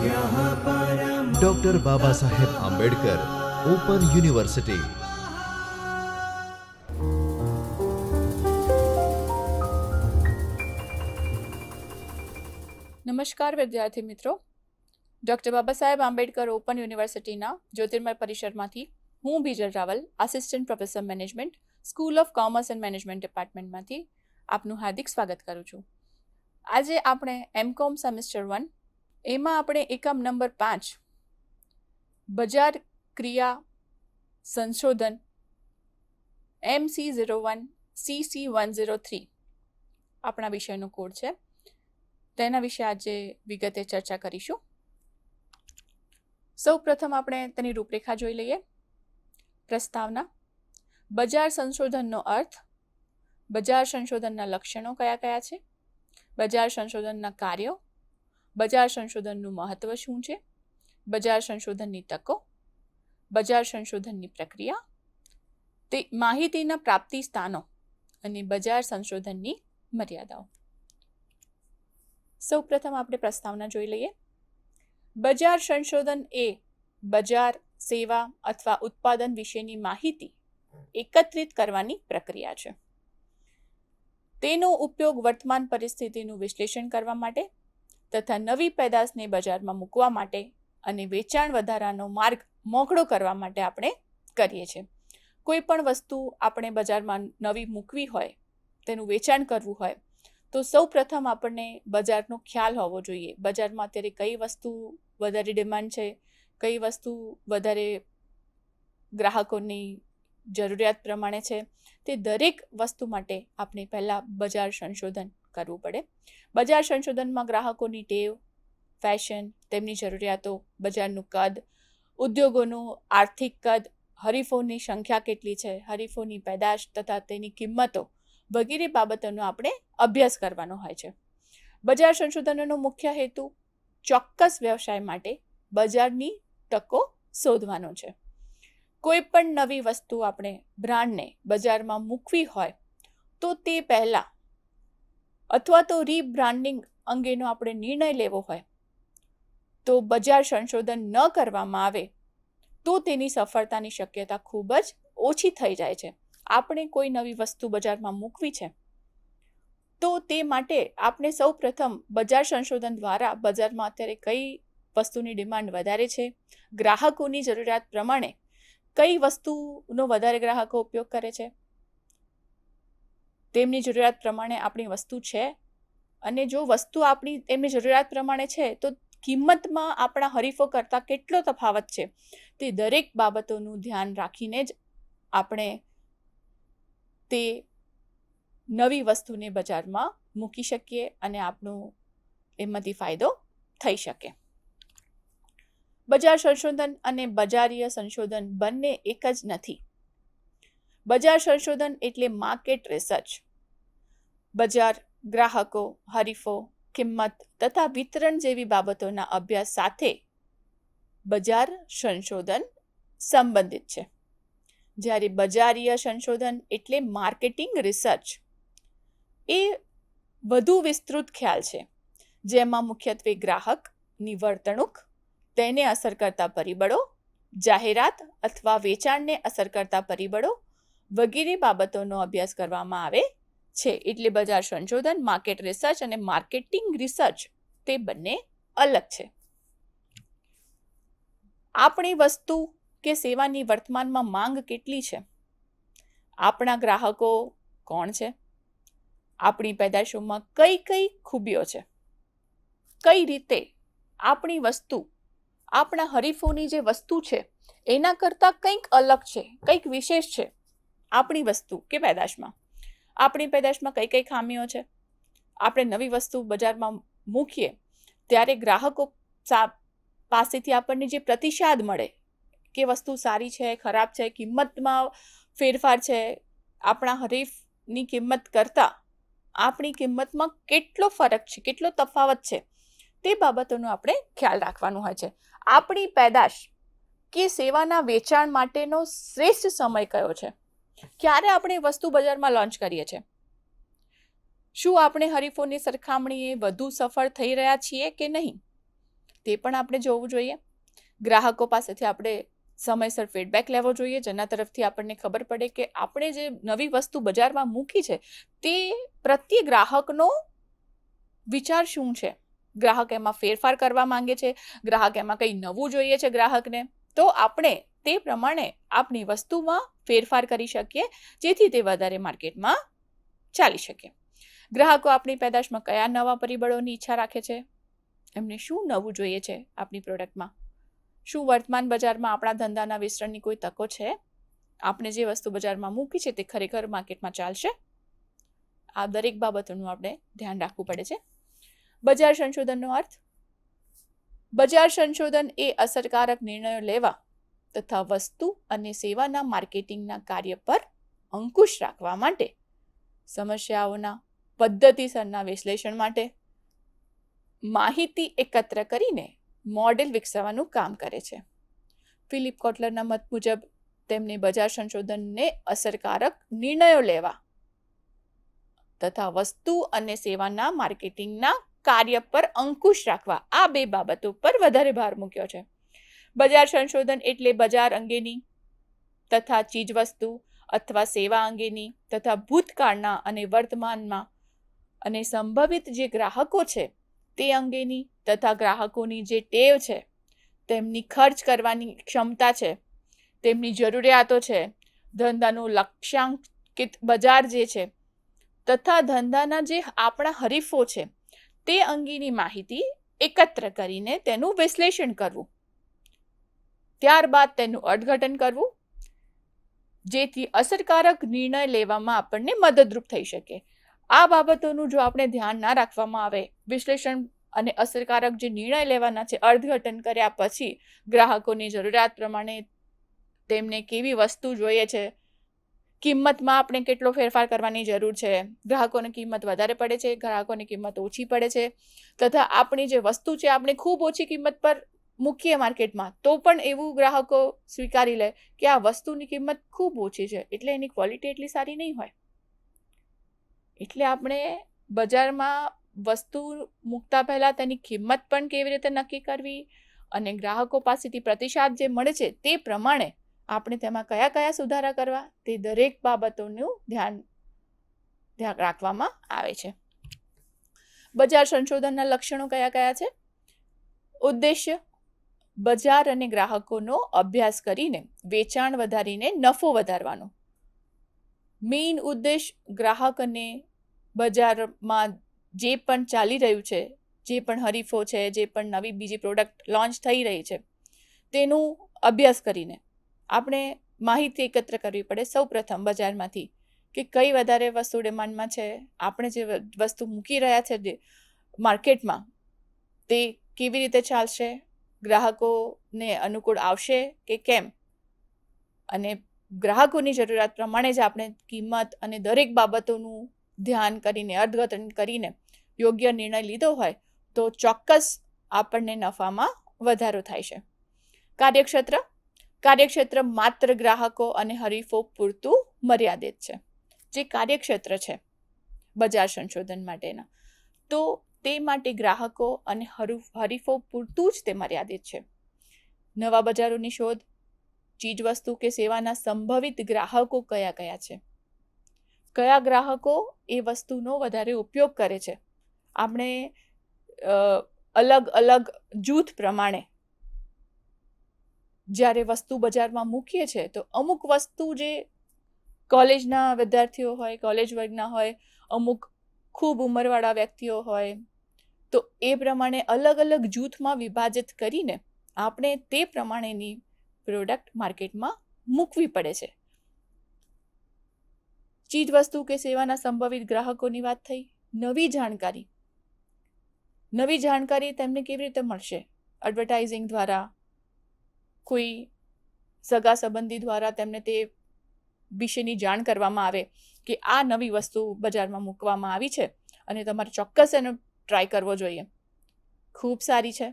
Doctor Baba Saheb Ambedkar open university. નમસ્કાર વિદ્યાર્થી મિત્રો, ડૉક્ટર બાબા સાહેબ આંબેડકર ઓપન યુનિવર્સિટીના જ્યોતિર્મય પરિસરમાંથી હું Bijal Raval, assistant professor management, school of commerce and management ડિપાર્ટમેન્ટમાંથી આપનું હાર્દિક સ્વાગત કરું છું. આજે આપણે એમકોમ સેમેસ્ટર 1 એમાં આપણે એકમ નંબર 5 બજાર ક્રિયા સંશોધન MC01 CC103 આપણા વિષયનો કોડ છે, તેના વિશે આજે વિગતે ચર્ચા કરીશું. સૌ પ્રથમ આપણે તેની રૂપરેખા જોઈ લઈએ. પ્રસ્તાવના: બજાર સંશોધનનો અર્થ, બજાર સંશોધનના લક્ષણો કયા કયા છે, બજાર સંશોધનના કાર્યો, બજાર સંશોધનનું મહત્વ શું છે, બજાર સંશોધનની તકો, બજાર સંશોધનની પ્રક્રિયા, તે માહિતીના પ્રાપ્તિ સ્થાનો અને બજાર સંશોધનની મર્યાદાઓ. સૌ પ્રથમ આપણે પ્રસ્તાવના જોઈ લઈએ. બજાર સંશોધન એ બજાર, સેવા અથવા ઉત્પાદન વિશેની માહિતી એકત્રિત કરવાની પ્રક્રિયા છે. તેનો ઉપયોગ વર્તમાન પરિસ્થિતિનું વિશ્લેષણ કરવા માટે તથા નવી પેદાશને બજારમાં મૂકવા માટે અને વેચાણ વધારાનો માર્ગ મોકળો કરવા માટે આપણે કરીએ છીએ. કોઈ પણ વસ્તુ આપણે બજારમાં નવી મૂકવી હોય, તેનું વેચાણ કરવું હોય, તો સૌ પ્રથમ આપણને બજારનો ખ્યાલ હોવો જોઈએ. બજારમાં અત્યારે કઈ વસ્તુ વધારે ડિમાન્ડ છે, કઈ વસ્તુ વધારે ગ્રાહકોની જરૂરિયાત પ્રમાણે છે, તે દરેક વસ્તુ માટે આપણે પહેલાં બજાર સંશોધન કરવું પડે. બજાર સંશોધનમાં ગ્રાહકોની ટેવ, ફેશન, તેમની જરૂરિયાતો, બજારનું કદ, ઉદ્યોગોનું આર્થિક કદ, હરીફોની સંખ્યા કેટલી છે, હરીફોની પેદાશ તથા તેની કિંમતો વગેરે બાબતોનો આપણે અભ્યાસ કરવાનો હોય છે. બજાર સંશોધનનો મુખ્ય હેતુ ચોક્કસ વ્યવસાય માટે બજારની તકો શોધવાનો છે. કોઈ પણ નવી વસ્તુ આપણે બ્રાન્ડને બજારમાં મૂકવી હોય તો તે પહેલાં અથવા તો રીબ્રાન્ડિંગ અંગેનો આપણે નિર્ણય લેવો હોય તો બજાર સંશોધન ન કરવામાં આવે તો તેની સફળતાની શક્યતા ખૂબ જ ઓછી થઈ જાય છે. આપણે કોઈ નવી વસ્તુ બજારમાં મૂકવી છે તો તે માટે આપણે સૌ પ્રથમ બજાર સંશોધન દ્વારા બજારમાં અત્યારે કઈ વસ્તુની ડિમાન્ડ વધારે છે, ગ્રાહકોની જરૂરિયાત પ્રમાણે કઈ વસ્તુનો વધારે ગ્રાહકો ઉપયોગ કરે છે, તેમની જરૂરિયાત પ્રમાણે આપણી વસ્તુ છે, અને જો વસ્તુ આપણી તેમની જરૂરિયાત પ્રમાણે છે તો કિંમતમાં આપણા હરીફો કરતાં કેટલો તફાવત છે, તે દરેક બાબતોનું ધ્યાન રાખીને જ આપણે તે નવી વસ્તુને બજારમાં મૂકી શકીએ અને આપણો એમાંથી ફાયદો થઈ શકે. બજાર સંશોધન અને બજારીય સંશોધન બંને એક જ નથી. બજાર સંશોધન એટલે માર્કેટ રિસર્ચ. બજાર, ગ્રાહકો, હરીફો, કિંમત તથા વિતરણ જેવી બાબતોના અભ્યાસ સાથે બજાર સંશોધન સંબંધિત છે. જ્યારે બજારીય સંશોધન એટલે માર્કેટિંગ રિસર્ચ એ વધુ વિસ્તૃત ખ્યાલ છે, જેમાં મુખ્યત્વે ગ્રાહકની વર્તણૂક, તેને અસર કરતા પરિબળો, જાહેરાત અથવા વેચાણને અસર કરતા પરિબળો વગેરે બાબતોનો અભ્યાસ કરવામાં આવે છે. એટલે બજાર સંશોધન, માર્કેટ રિસર્ચ અને માર્કેટિંગ રિસર્ચ તે બંને અલગ છે. આપણી વસ્તુ કે સેવાની વર્તમાનમાં માંગ કેટલી છે, આપણા ગ્રાહકો કોણ છે, આપણી પેદાશોમાં કઈ કઈ ખૂબીઓ છે, કઈ રીતે આપણી વસ્તુ આપણા હરીફોની જે વસ્તુ છે એના કરતાં કંઈક અલગ છે, કંઈક વિશેષ છે. આપણી વસ્તુ કે પેદાશમાં, આપણી પેદાશમાં કઈ કઈ ખામીઓ છે, આપણે નવી વસ્તુ બજારમાં મૂકીએ ત્યારે ગ્રાહકો પાસેથી આપણને જે પ્રતિસાદ મળે કે વસ્તુ સારી છે, ખરાબ છે, કિંમતમાં ફેરફાર છે, આપણા હરીફની કિંમત કરતાં આપણી કિંમતમાં કેટલો ફરક છે, કેટલો તફાવત છે, તે બાબતોનો આપણે ખ્યાલ રાખવાનો હોય છે. આપણી પેદાશ કે સેવાના વેચાણ માટેનો શ્રેષ્ઠ સમય કયો છે, ક્યારે આપણે વસ્તુ બજારમાં લોન્ચ કરીએ છીએ, શું આપણે હરીફોની સરખામણીએ વધુ સફળ થઈ રહ્યા છીએ કે નહીં, તે પણ આપણે જોવું જોઈએ. ગ્રાહકો પાસેથી આપણે સમયસર ફીડબેક લેવો જોઈએ, જેના તરફથી આપણને ખબર પડે કે આપણે જે નવી વસ્તુ બજારમાં મૂકી છે તે પ્રત્યે ગ્રાહકનો વિચાર શું છે. ગ્રાહક એમાં ફેરફાર કરવા માંગે છે, ગ્રાહક એમાં કંઈ નવું જોઈએ છે ગ્રાહકને, તો આપણે તે પ્રમાણે આપણી વસ્તુમાં ફેરફાર કરી શકીએ, જેથી તે વધારે માર્કેટમાં ચાલી શકે. ગ્રાહકો આપણી પેદાશમાં કયા નવા પરિબળોની ઈચ્છા રાખે છે, એમને શું નવું જોઈએ છે આપણી પ્રોડક્ટમાં, શું વર્તમાન બજારમાં આપણા ધંધાના વિસ્તરણની કોઈ તકો છે, આપણે જે વસ્તુ બજારમાં મૂકી છે તે ખરેખર માર્કેટમાં ચાલશે. આ દરેક બાબતોનું આપણે ધ્યાન રાખવું પડે છે. બજાર સંશોધનનો અર્થ: બજાર સંશોધન એ અસરકારક નિર્ણયો લેવા તથા વસ્તુ અને સેવાના માર્કેટિંગના કાર્ય પર અંકુશ રાખવા માટે, સમસ્યાઓના પદ્ધતિસરના વિશ્લેષણ માટે માહિતી એકત્ર કરીને મોડેલ વિકસાવવાનું કામ કરે છે. ફિલિપ કોટલરના મત મુજબ તેમને બજાર સંશોધનને અસરકારક નિર્ણયો લેવા તથા વસ્તુ અને સેવાના માર્કેટિંગના કાર્ય પર અંકુશ રાખવા, આ બે બાબતો પર વધારે ભાર મૂક્યો છે. બજાર સંશોધન એટલે બજાર અંગેની તથા ચીજવસ્તુ અથવા સેવા અંગેની તથા ભૂતકાળના અને વર્તમાનમાં અને સંભવિત જે ગ્રાહકો છે તે અંગેની તથા ગ્રાહકોની જે ટેવ છે, તેમની ખર્ચ કરવાની ક્ષમતા છે, તેમની જરૂરિયાતો છે, ધંધાનું લક્ષ્યાંકિત બજાર જે છે તથા ધંધાના જે આપણા હરીફો છે તે અંગેની માહિતી એકત્ર કરીને તેનું વિશ્લેષણ કરવું, ત્યારબાદ તેનું અર્થઘટન કરવું, જેથી અસરકારક નિર્ણય લેવામાં આપણને મદદરૂપ થઈ શકે. આ બાબતોનું જો આપણે ધ્યાન ના રાખવામાં આવે, વિશ્લેષણ અને અસરકારક જે નિર્ણય લેવાના છે, અર્થઘટન કર્યા પછી ગ્રાહકોની જરૂરિયાત પ્રમાણે તેમને કેવી વસ્તુ જોઈએ છે, કિંમતમાં આપણે કેટલો ફેરફાર કરવાની જરૂર છે, ગ્રાહકોને કિંમત વધારે પડે છે, ગ્રાહકોની કિંમત ઓછી પડે છે, તથા આપણી જે વસ્તુ છે આપણે ખૂબ ઓછી કિંમત પર મૂકીએ માર્કેટમાં તો પણ એવું ગ્રાહકો સ્વીકારી લે કે આ વસ્તુની કિંમત ખૂબ ઓછી છે, એટલે એની ક્વોલિટી એટલી સારી નહીં હોય. એટલે આપણે બજારમાં વસ્તુ મૂકતા પહેલા તેની કિંમત પણ કેવી રીતે નક્કી કરવી અને ગ્રાહકો પાસેથી પ્રતિસાદ જે મળે છે તે પ્રમાણે આપણે તેમાં કયા કયા સુધારા કરવા, તે દરેક બાબતોનું ધ્યાન રાખવામાં આવે છે. બજાર સંશોધનના લક્ષણો કયા કયા છે? ઉદ્દેશ્ય: બજાર અને ગ્રાહકોનો અભ્યાસ કરીને વેચાણ વધારીને નફો વધારવાનો. મેઇન ઉદ્દેશ ગ્રાહક અને બજારમાં જે પણ ચાલી રહ્યું છે, જે પણ હરીફો છે, જે પણ નવી બીજી પ્રોડક્ટ લોન્ચ થઈ રહી છે તેનું અભ્યાસ કરીને આપણે માહિતી એકત્ર કરવી પડે સૌ પ્રથમ બજારમાંથી કે કઈ વધારે વસ્તુ ડિમાન્ડમાં છે, આપણે જે વસ્તુ મૂકી રહ્યા છે માર્કેટમાં તે કેવી રીતે ચાલશે, ગ્રાહકોને અનુકૂળ આવશે કે કેમ, અને ગ્રાહકોની જરૂરિયાત પ્રમાણે જ આપણે કિંમત અને દરેક બાબતોનું ધ્યાન કરીને અર્થઘટન કરીને યોગ્ય નિર્ણય લીધો હોય તો ચોક્કસ આપણને નફામાં વધારો થાય છે. કાર્યક્ષેત્ર માત્ર ગ્રાહકો અને હરીફો પૂરતું મર્યાદિત છે. જે કાર્યક્ષેત્ર છે બજાર સંશોધન માટેના, તો તે માટે ગ્રાહકો અને હરીફો પૂરતું જ તે મર્યાદિત છે. નવા બજારોની શોધ, ચીજવસ્તુ કે સેવાના સંભવિત ગ્રાહકો કયા કયા છે, કયા ગ્રાહકો એ વસ્તુનો વધારે ઉપયોગ કરે છે, આપણે અલગ અલગ જૂથ પ્રમાણે જ્યારે વસ્તુ બજારમાં મૂકીએ છીએ તો અમુક વસ્તુ જે કોલેજના વિદ્યાર્થીઓ હોય, કોલેજ વર્ગના હોય, અમુક ખૂબ ઉંમરવાળા વ્યક્તિઓ હોય, તો એ પ્રમાણે અલગ અલગ જૂથમાં વિભાજિત કરીને આપણે તે પ્રમાણેની પ્રોડક્ટ માર્કેટમાં મૂકવી પડે છે. ચીજ વસ્તુ કે સેવાના સંભવિત ગ્રાહકોની વાત થઈ. નવી જાણકારી તેમને કેવી રીતે મળશે? એડવર્ટાઇઝિંગ દ્વારા, કોઈ સગા સંબંધી દ્વારા તેમને તે વિશેની જાણ કરવામાં આવે કે આ નવી વસ્તુ બજારમાં મૂકવામાં આવી છે અને તમારે ચોક્કસ એનો ટ્રાય કરવો જોઈએ, ખૂબ સારી છે,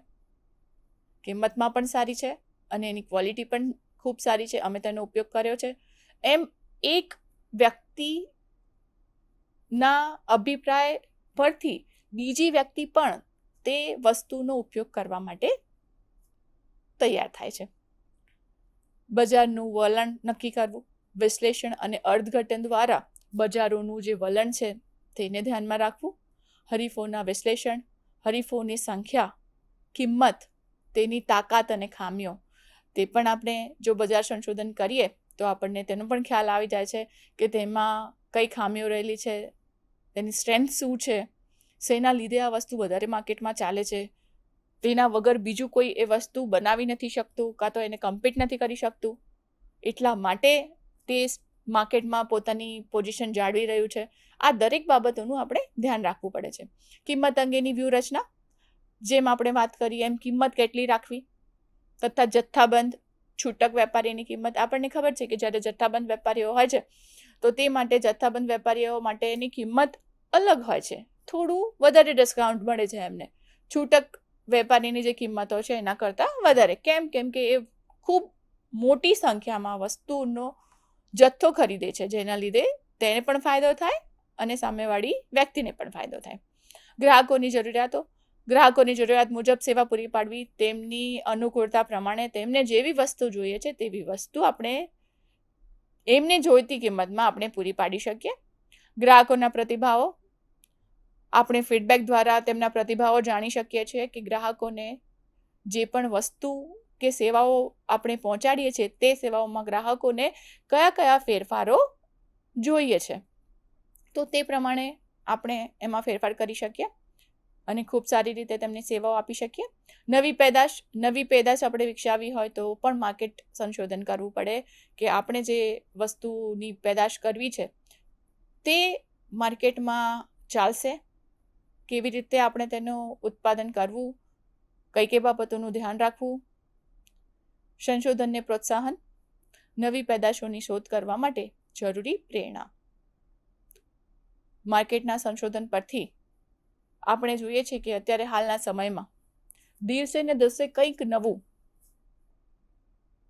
કિંમતમાં પણ સારી છે અને એની ક્વોલિટી પણ ખૂબ સારી છે, અમે તેનો ઉપયોગ કર્યો છે. એમ એક વ્યક્તિના અભિપ્રાય પરથી બીજી વ્યક્તિ પણ તે વસ્તુનો ઉપયોગ કરવા માટે તૈયાર થાય છે. બજારનું વલણ નક્કી કરવું, વિશ્લેષણ અને અર્થઘટન દ્વારા બજારોનું જે વલણ છે તેને ધ્યાનમાં રાખવું, હરીફોના વિશ્લેષણ, હરીફોની સંખ્યા, કિંમત, તેની તાકાત અને ખામીઓ, તે પણ આપણે જો બજાર સંશોધન કરીએ તો આપણને તેનો પણ ખ્યાલ આવી જાય છે કે તેમાં કઈ ખામીઓ રહેલી છે, તેની સ્ટ્રેન્થ શું છે, શેના લીધે આ વસ્તુ વધારે માર્કેટમાં ચાલે છે, તેના વગર બીજું કોઈ એ વસ્તુ બનાવી નથી શકતું કાં તો એને કમ્પીટ નથી કરી શકતું, એટલા માટે તે માર્કેટમાં પોતાની પોઝિશન જાળવી રહ્યું છે. આ દરેક બાબતોનું આપણે ધ્યાન રાખવું પડે છે. કિંમત અંગેની વ્યૂહરચના, જેમ આપણે વાત કરી એમ કિંમત કેટલી રાખવી તથા જથ્થાબંધ છૂટક વેપારીની કિંમત. આપણને ખબર છે કે જ્યારે જથ્થાબંધ વેપારીઓ હોય છે તો તે માટે જથ્થાબંધ વેપારીઓ માટેની કિંમત અલગ હોય છે, થોડું વધારે ડિસ્કાઉન્ટ મળે છે એમને છૂટક વેપારીની જે કિંમતો છે એના કરતાં વધારે. કેમ કે એ ખૂબ મોટી સંખ્યામાં વસ્તુનો જથ્થો ખરીદે છે, જેના લીધે તેને પણ ફાયદો થાય અને સામેવાળી વ્યક્તિને પણ ફાયદો થાય. ગ્રાહકોની જરૂરિયાતો, ગ્રાહકોની જરૂરિયાત મુજબ સેવા પૂરી પાડવી, તેમની અનુકૂળતા પ્રમાણે તેમને જેવી વસ્તુ જોઈએ છે તેવી વસ્તુ આપણે એમને જોઈતી કિંમતમાં આપણે પૂરી પાડી શકીએ. ગ્રાહકોના પ્રતિભાવો, આપણે ફીડબેક દ્વારા તેમના પ્રતિભાવો જાણી શકીએ છીએ કે ગ્રાહકોને જે પણ વસ્તુ કે સેવાઓ આપણે પહોંચાડીએ છીએ તે સેવાઓમાં ગ્રાહકોને કયા કયા ફેરફારો જોઈએ છે, તો તે પ્રમાણે આપણે એમાં ફેરફાર કરી શકીએ અને ખૂબ સારી રીતે તેમને સેવાઓ આપી શકીએ. નવી પેદાશ આપણે વિકસાવી હોય તો પણ માર્કેટ સંશોધન કરવું પડે કે આપણે જે વસ્તુની પેદાશ કરવી છે તે માર્કેટમાં ચાલશે, કેવી રીતે આપણે તેનું ઉત્પાદન કરવું, કઈ કઈ બાબતોનું ધ્યાન રાખવું. સંશોધનને પ્રોત્સાહન, નવી પેદાશોની શોધ કરવા માટે જરૂરી પ્રેરણા. માર્કેટના સંશોધન પરથી આપણે જોઈએ છીએ કે અત્યારે હાલના સમયમાં દિવસે ને દિવસે કંઈક નવું,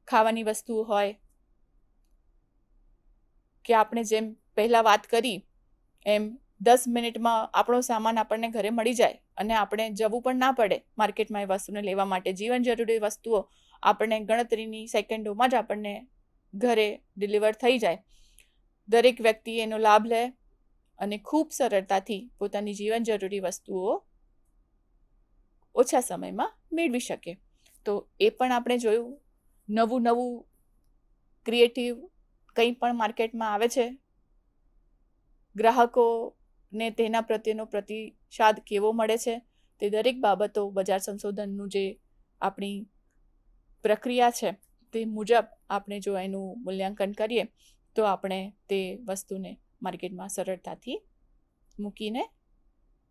ખાવાની વસ્તુ હોય કે આપણે જેમ પહેલા વાત કરી એમ 10 મિનિટમાં આપણો સામાન આપણને ઘરે મળી જાય અને આપણે જવું પણ ના પડે માર્કેટમાં એ વસ્તુને લેવા માટે. જીવન જરૂરી વસ્તુઓ આપણને ગણતરીની સેકન્ડોમાં જ આપણને ઘરે ડિલિવર થઈ જાય. દરેક વ્યક્તિ એનો લાભ લે અને ખૂબ સરળતાથી પોતાની જીવન જરૂરી વસ્તુઓ ઓછા સમયમાં મેળવી શકે. તો એ પણ આપણે જોયું. નવું ક્રિએટિવ કંઈ પણ માર્કેટમાં આવે છે, ગ્રાહકોને તેના પ્રત્યેનો પ્રતિસાદ કેવો મળે છે, તે દરેક બાબતો બજાર સંશોધનનું જે આપણી પ્રક્રિયા છે તે મુજબ આપણે જો એનું મૂલ્યાંકન કરીએ તો આપણે તે વસ્તુને માર્કેટમાં સરળતાથી મૂકીને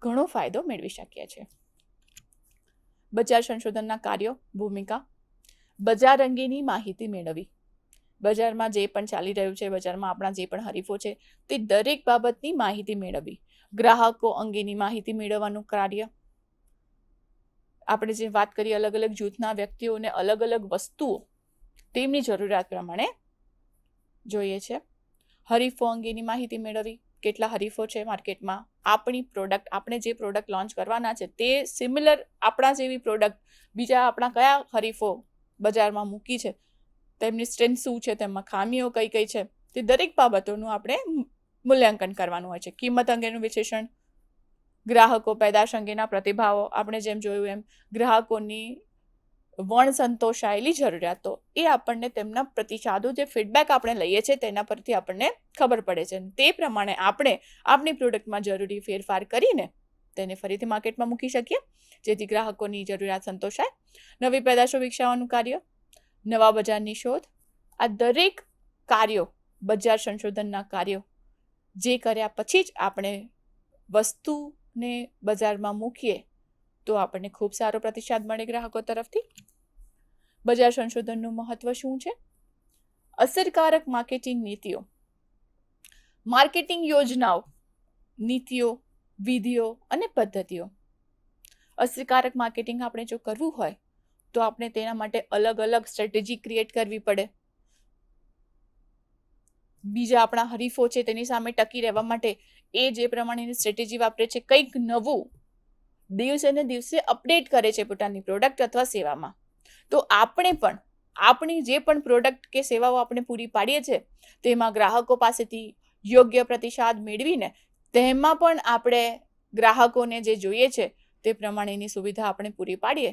ઘણો ફાયદો મેળવી શકીએ છીએ. બજાર સંશોધનના કાર્યો, ભૂમિકા, બજાર અંગેની માહિતી મેળવવી. બજારમાં જે પણ ચાલી રહ્યું છે, બજારમાં આપણા જે પણ હરીફો છે તે દરેક બાબતની માહિતી મેળવવી. ગ્રાહકો અંગેની માહિતી મેળવવાનું કાર્ય, આપણે જે વાત કરી અલગ અલગ જૂથના વ્યક્તિઓને અલગ અલગ વસ્તુઓ તેમની જરૂરિયાત પ્રમાણે જોઈએ છે. હરીફો અંગેની માહિતી મેળવવી, કેટલા હરીફો છે માર્કેટમાં, આપણી પ્રોડક્ટ, આપણે જે પ્રોડક્ટ લોન્ચ કરવાના છે તે સિમિલર આપણા જેવી પ્રોડક્ટ બીજા આપણા કયા હરીફો બજારમાં મૂકી છે, તેમની સ્ટ્રેન્થ શું છે, તેમાં ખામીઓ કઈ કઈ છે, તે દરેક બાબતોનું આપણે મૂલ્યાંકન કરવાનું હોય છે. કિંમત અંગેનું વિશ્લેષણ, ગ્રાહકો પેદાશ અંગેના પ્રતિભાવો, આપણે જેમ જોયું એમ ગ્રાહકોની વણ સંતોષાયેલી જરૂરિયાતો, એ આપણને તેમના પ્રતિસાદો, જે ફીડબેક આપણે લઈએ છીએ તેના પરથી આપણને ખબર પડે છે. તે પ્રમાણે આપણે આપણી પ્રોડક્ટમાં જરૂરી ફેરફાર કરીને તેને ફરીથી માર્કેટમાં મૂકી શકીએ જેથી ગ્રાહકોની જરૂરિયાત સંતોષાય. નવી પેદાશો વિકસાવવાનું કાર્ય, નવા બજારની શોધ, આ દરેક કાર્યો બજાર સંશોધનના કાર્યો જે કર્યા પછી જ આપણે વસ્તુને બજારમાં મૂકીએ તો આપણને ખૂબ સારો પ્રતિસાદ મળે ગ્રાહકો તરફથી. બજાર સંશોધનનું મહત્વ શું છે? અસરકારક માર્કેટિંગ નીતિઓ, માર્કેટિંગ યોજનાઓ, નીતિઓ, વિધિઓ અને પદ્ધતિઓ. અસરકારક માર્કેટિંગ આપણે જો કરવું હોય તો આપણે તેના માટે અલગ અલગ સ્ટ્રેટેજી ક્રિએટ કરવી પડે. બીજા આપણા હરીફો છે તેની સામે ટકી રહેવા માટે એ જે પ્રમાણેની સ્ટ્રેટેજી વાપરે છે, કંઈક નવું દિવસે ને દિવસે અપડેટ કરે છે પોતાની પ્રોડક્ટ અથવા સેવામાં. તો આપણે પણ આપણી જે પણ પ્રોડક્ટ કે સેવાઓ આપણે પૂરી પાડીએ છીએ તેમાં ગ્રાહકો પાસેથી યોગ્ય પ્રતિસાદ મેળવીને તેમાં પણ આપણે ગ્રાહકોને જે જોઈએ છે તે પ્રમાણેની સુવિધા આપણે પૂરી પાડીએ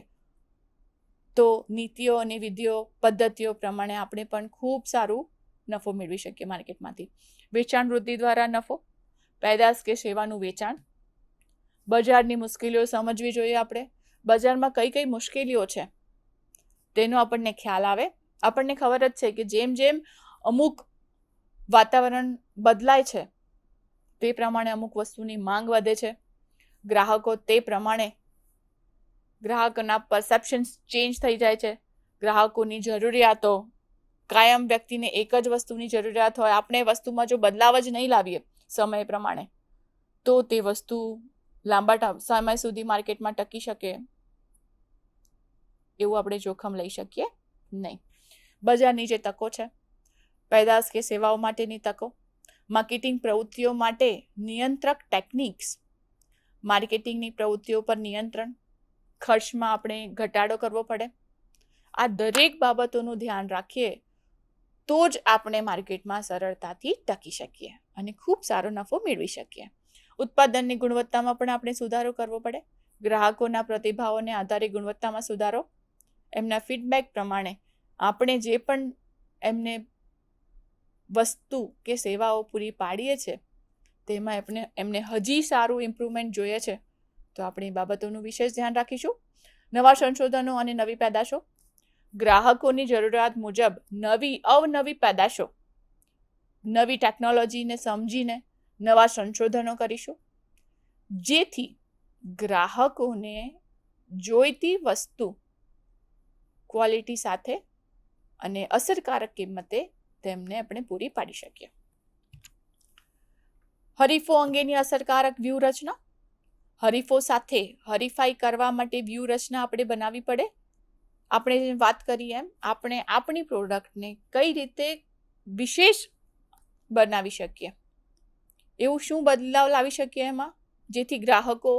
તો નીતિઓ અને વિધિઓ પદ્ધતિઓ પ્રમાણે આપણે પણ ખૂબ સારું નફો મેળવી શકીએ માર્કેટમાંથી. વેચાણ વૃદ્ધિ દ્વારા નફો, પેદાશ કે સેવાનું વેચાણ, બજારની મુશ્કેલીઓ સમજવી જોઈએ. આપણે બજારમાં કઈ કઈ મુશ્કેલીઓ છે તેનો આપણને ખ્યાલ આવે. આપણને ખબર જ છે કે જેમ જેમ અમુક વાતાવરણ બદલાય છે તે પ્રમાણે અમુક વસ્તુની માંગ વધે છે. ગ્રાહકો તે પ્રમાણે ગ્રાહકોના પરસેપ્શન્સ ચેન્જ થઈ જાય છે. ગ્રાહકોની જરૂરિયાતો, કાયમ વ્યક્તિને એક જ વસ્તુની જરૂરિયાત હોય, આપણે વસ્તુમાં જો બદલાવ જ નહીં લાવીએ સમય પ્રમાણે તો તે વસ્તુ લાંબા સમય સુધી માર્કેટમાં ટકી શકે એવું આપણે જોખમ લઈ શકીએ નહીં. બજારની જે તકો છે, પેદાશ કે સેવાઓ માટેની તકો, માર્કેટિંગ પ્રવૃત્તિઓ માટે નિયંત્રક ટેકનિક્સ, માર્કેટિંગની પ્રવૃત્તિઓ પર નિયંત્રણ, ખર્ચમાં આપણે ઘટાડો કરવો પડે. આ દરેક બાબતોનું ધ્યાન રાખીએ તો જ આપણે માર્કેટમાં સરળતાથી ટકી શકીએ અને ખૂબ સારો નફો મેળવી શકીએ. ઉત્પાદનની ગુણવત્તામાં પણ આપણે સુધારો કરવો પડે. ગ્રાહકોના પ્રતિભાવોને આધારે ગુણવત્તામાં સુધારો, એમના ફીડબેક પ્રમાણે આપણે જે પણ એમને વસ્તુ કે સેવાઓ પૂરી પાડીએ છીએ તેમાં એમને હજી સારું ઇમ્પ્રુવમેન્ટ જોઈએ છે તો આપણે એ બાબતોનું વિશેષ ધ્યાન રાખીશું. નવા સંશોધનો અને નવી પેદાશો, ગ્રાહકોની જરૂરિયાત મુજબ અવનવી પેદાશો, નવી ટેકનોલોજીને સમજીને નવા સંશોધનો કરીશું જેથી ગ્રાહકોને જોઈતી વસ્તુ ક્વોલિટી સાથે અને અસરકારક કિંમતે તેમને આપણે પૂરી પાડી શકીએ. હરીફો અંગેની અસરકારક વ્યૂહરચના, હરીફો સાથે હરીફાઈ કરવા માટે વ્યૂહરચના આપણે બનાવવી પડે. આપણે જેમ વાત કરીએ એમ આપણે આપણી પ્રોડક્ટને કઈ રીતે વિશેષ બનાવી શકીએ, એવું શું બદલાવ લાવી શકીએ એમાં જેથી ગ્રાહકો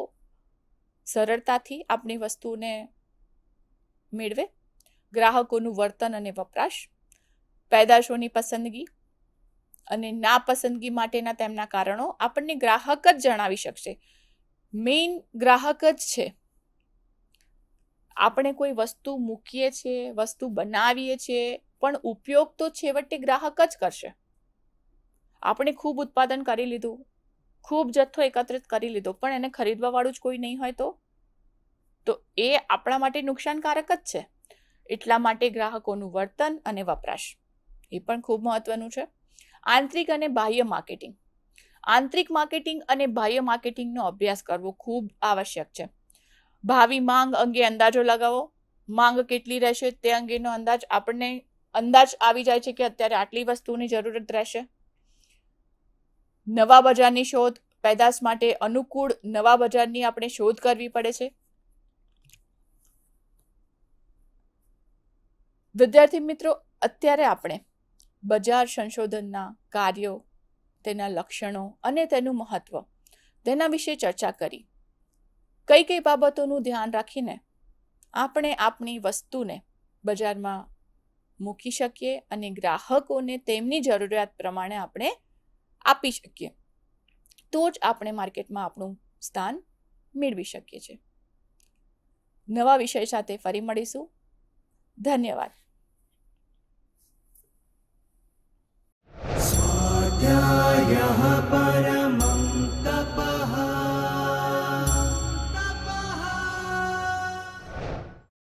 સરળતાથી આપણી વસ્તુને મેળવે. ગ્રાહકોનું વર્તન અને વપરાશ, પેદાશોની પસંદગી અને નાપસંદગી માટેના તેમના કારણો આપણને ગ્રાહક જ જણાવી શકશે. મેઇન ગ્રાહક જ છે. આપણે કોઈ વસ્તુ મૂકીએ છીએ, વસ્તુ બનાવીએ છીએ, પણ ઉપયોગ તો છેવટે ગ્રાહક જ કરશે. આપણે ખૂબ ઉત્પાદન કરી લીધું, ખૂબ જથ્થો એકત્રિત કરી લીધો, પણ એને ખરીદવા વાળું જ કોઈ નહીં હોય તો એ આપણા માટે નુકસાનકારક જ છે. એટલા માટે ગ્રાહકોનું વર્તન અને વપરાશ એ પણ ખૂબ મહત્વનું છે. આંતરિક અને બાહ્ય માર્કેટિંગ, આંતરિક માર્કેટિંગ અને બાહ્ય માર્કેટિંગનો અભ્યાસ કરવો ખૂબ આવશ્યક છે. ભાવિ માંગ અંગે અંદાજો લગાવો. માંગ કેટલી રહેશે તે અંગેનો અંદાજ આવી જાય છે કે અત્યારે આટલી વસ્તુની જરૂરત રહેશે. નવા બજારની શોધ, પેદાશ માટે અનુકૂળ નવા બજારની આપણે શોધ કરવી પડે છે. વિદ્યાર્થી મિત્રો, અત્યારે આપણે બજાર સંશોધનના કાર્યો, તેના લક્ષણો અને તેનું મહત્વ તેના વિશે ચર્ચા કરી. કઈ કઈ બાબતોનું ધ્યાન રાખીને આપણે આપણી વસ્તુને બજારમાં મૂકી શકીએ અને ગ્રાહકોને તેમની જરૂરિયાત પ્રમાણે આપણે આપી શકીએ તો જ આપણે માર્કેટમાં આપણું સ્થાન મેળવી શકીએ છીએ. નવા વિષય સાથે ફરી મળીશું. ધન્યવાદ. स्वाध्यायः परः